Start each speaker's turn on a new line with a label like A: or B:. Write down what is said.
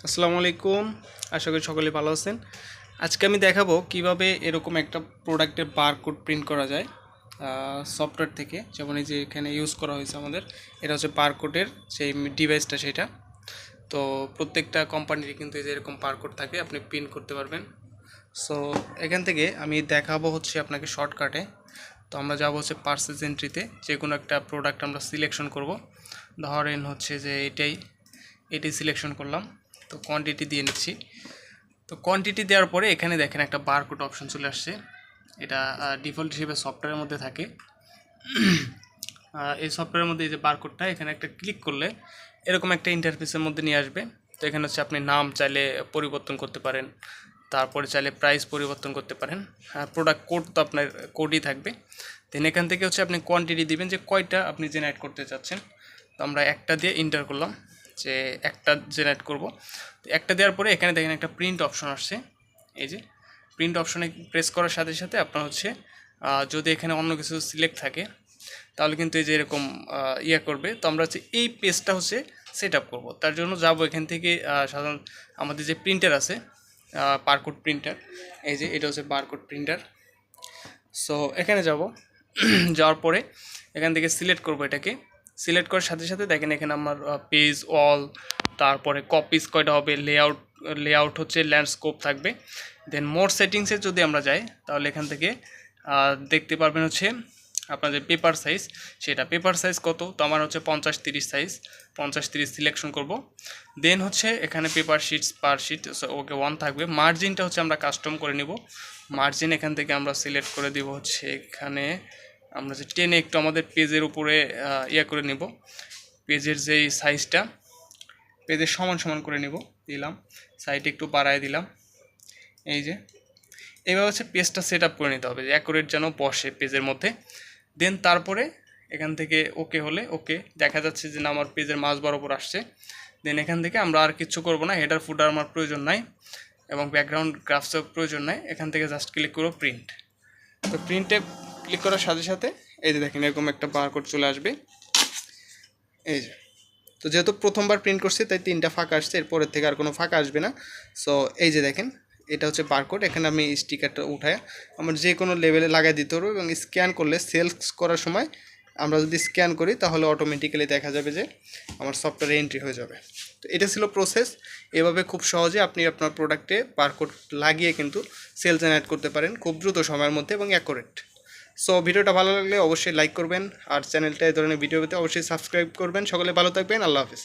A: আসসালামু আলাইকুম। আশা করি সকলে ভালো আছেন। আজকে আমি দেখাবো কিভাবে এরকম একটা প্রোডাক্টের বারকোড প্রিন্ট করা যায় সফটওয়্যার থেকে। যেমন এই যে এখানে ইউজ করা হয়েছে আমাদের, এটা হচ্ছে বারকোডের সেই ডিভাইসটা সেটা। তো প্রত্যেকটা কোম্পানির কিন্তু এই যে এরকম বারকোড থাকে, আপনি প্রিন্ট করতে পারবেন। সো এখান থেকে আমি দেখাবো হচ্ছে আপনাকে শর্টকাটে। তো আমরা যাবো হচ্ছে পারচেজ এন্ট্রিতে, যে কোনো একটা প্রোডাক্ট আমরা সিলেকশন করব। ধরেন হচ্ছে যে এটি সিলেকশন করলাম। তো কোয়ান্টিটি দিয়ে নিচ্ছি। তো কোয়ান্টিটি দেওয়ার পরে এখানে দেখেন একটা বারকোড অপশন চলে আসছে। এটা ডিফল্ট হিসেবে সফটওয়্যারের মধ্যে থাকে। এই সফটওয়্যারের মধ্যে এই যে বারকোডটা, এখানে একটা ক্লিক করলে এরকম একটা ইন্টারফেসের মধ্যে নিয়ে আসবে। তো এখানে হচ্ছে আপনি নাম চাইলে পরিবর্তন করতে পারেন, তারপরে চাইলে প্রাইস পরিবর্তন করতে পারেন। প্রোডাক্ট কোড তো আপনার কোডই থাকবে। দেন এখান থেকে হচ্ছে আপনি কোয়ান্টিটি দিবেন যে কয়টা আপনি জেনারেট করতে চাচ্ছেন। তো আমরা একটা দিয়ে এন্টার করলাম যে একটা জেনারেট করব। তো একটা দেওয়ার পরে এখানে দেখেন একটা প্রিন্ট অপশন আসছে। এই যে প্রিন্ট অপশনে প্রেস করার সাথে সাথে আপনার হচ্ছে যদি এখানে অন্য কিছু সিলেক্ট থাকে তাহলে কিন্তু এই যে এরকম করবে। তো আমরা হচ্ছে এই পেজটা হচ্ছে সেট আপ করবো। তার জন্য যাব এখান থেকে সাধারণত আমাদের যে প্রিন্টার আছে, বারকোড প্রিন্টার, এই যে এটা হচ্ছে বারকোড প্রিন্টার। সো এখানে যাব। যাওয়ার পরে এখান থেকে সিলেক্ট করব এটাকে। সিলেক্ট করার সাথে সাথে দেখেন এখানে আমার পেজ অল, তারপরে কপিস কয়টা হবে, লেআউট হচ্ছে ল্যান্ডস্কেপ থাকবে। দেন মোর সেটিংসে যদি আমরা যাই তাহলে এখান থেকে দেখতে পারবেন হচ্ছে আপনাদের পেপার সাইজ, সেটা পেপার সাইজ কত। তো আমার হচ্ছে 50-30 সাইজ, 50-30 সিলেকশন করব। দেন হচ্ছে এখানে পেপার শিটস পার শিট ওকে 1 থাকবে। মার্জিনটা হচ্ছে আমরা কাস্টম করে নিব। মার্জিন এখান থেকে আমরা সিলেক্ট করে দিব হচ্ছে এখানে আমরা যে টেনে একটু আমাদের পেজের উপরে করে নিব। পেজের যেই সাইজটা পেজের সমান সমান করে নিব, দিলাম। সাইড একটু বাড়ায় দিলাম। এই যে এইভাবে হচ্ছে পেজটা সেট আপ করে নিতে হবে যে অ্যাকুরেট যেন বসে পেজের মধ্যে। দেন তারপরে এখান থেকে ওকে হলে ওকে দেখা যাচ্ছে যে না আমার পেজের মাঝ বরাবর আসছে। দেন এখান থেকে আমরা আর কিছু করব না, হেডার ফুটার আমার প্রয়োজন নাই এবং ব্যাকগ্রাউন্ড গ্রাফসও প্রয়োজন নাই। এখান থেকে জাস্ট ক্লিক করব প্রিন্ট। তো প্রিন্টে ক্লিক করার সাথে সাথে এই যে দেখেন এরকম একটা বারকোড চলে আসবে। এই যে, তো যেহেতু প্রথমবার প্রিন্ট করছি তাই 3টা ফাঁকা আসছে, এরপরের থেকে আর কোনো ফাঁকা আসবে না। সো এই যে দেখেন এটা হচ্ছে বারকোড। এখানে আমি স্টিকারটা উঠায় আমার যে কোনো লেভেলে লাগাই দিতে পারবো এবং স্ক্যান করলে সেলস করার সময় আমরা যদি স্ক্যান করি তাহলে অটোমেটিক্যালি দেখা যাবে যে আমার সফটওয়্যারে এন্ট্রি হয়ে যাবে। তো এটা ছিল প্রসেস। এভাবে খুব সহজে আপনি আপনার প্রোডাক্টে বারকোড লাগিয়ে কিন্তু সেল জেনারেট করতে পারেন খুব দ্রুত সময়ের মধ্যে এবং অ্যাকুরেট। সো ভিডিওটা ভালো লাগলে অবশ্যই লাইক করবেন, আর চ্যানেলটা এই ধরনের ভিডিও পেতে অবশ্যই সাবস্ক্রাইব করবেন। সকলে ভালো থাকবেন। আল্লাহ হাফিজ।